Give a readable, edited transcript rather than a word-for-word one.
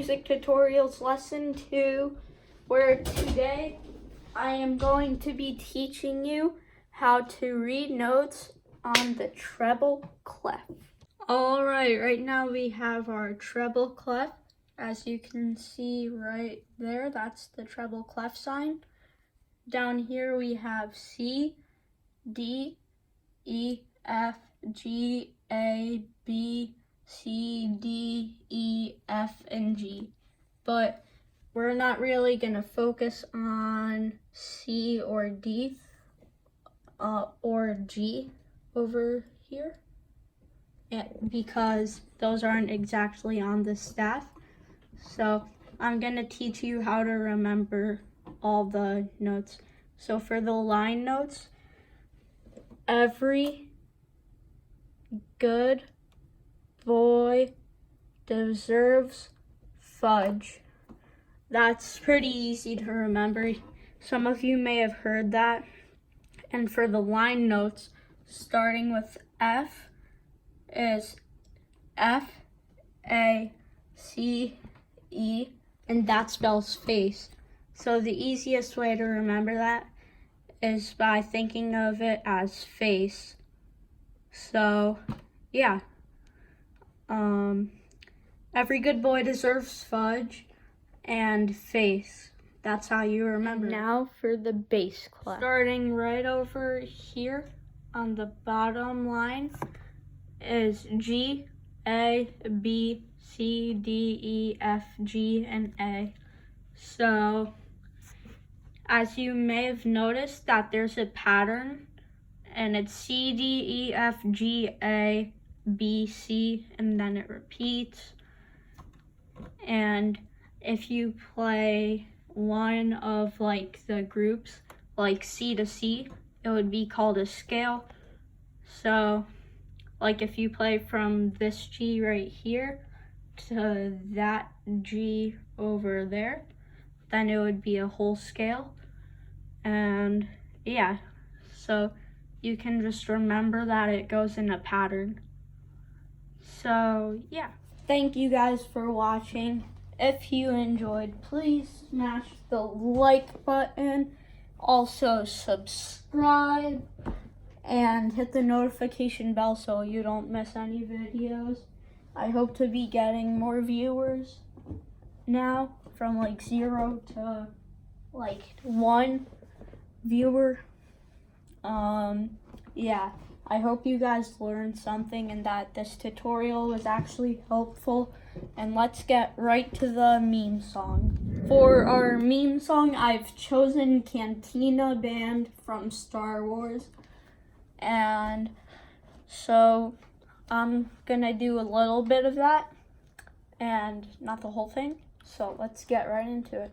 Music Tutorials Lesson 2, where today I am going to be teaching you how to read notes on the treble clef. Alright, right now we have our treble clef. As you can see right there, that's the treble clef sign. Down here we have C, D, E, F, G, A, B, C, D, E, F, and G. But we're not really going to focus on C or D or G over here because those aren't exactly on the staff. So I'm going to teach you how to remember all the notes. So for the line notes, every good boy deserves fudge. That's pretty easy to remember. Some of you may have heard that. And for the line notes, starting with F is F, A, C, E, and that spells face. So the easiest way to remember that is by thinking of it as face. So, yeah. Every good boy deserves fudge and face. That's how you remember. Now for the bass clef. Starting right over here on the bottom line is G, A, B, C, D, E, F, G, and A. So, as you may have noticed that there's a pattern, and it's C, D, E, F, G, A, B, C, and then it repeats. And if you play one of like the groups, like C to C, it would be called a scale. So, like if you play from this G right here to that G over there, then it would be a whole scale. And yeah, so you can just remember that it goes in a pattern. So yeah, thank you guys for watching. If you enjoyed, please smash the like button. Also subscribe and hit the notification bell so you don't miss any videos. I hope to be getting more viewers now, from like 0 to like 1 viewer. Yeah, I hope you guys learned something and that this tutorial was actually helpful. And let's get right to the meme song. For our meme song, I've chosen Cantina Band from Star Wars. And so I'm gonna do a little bit of that and not the whole thing. So let's get right into it.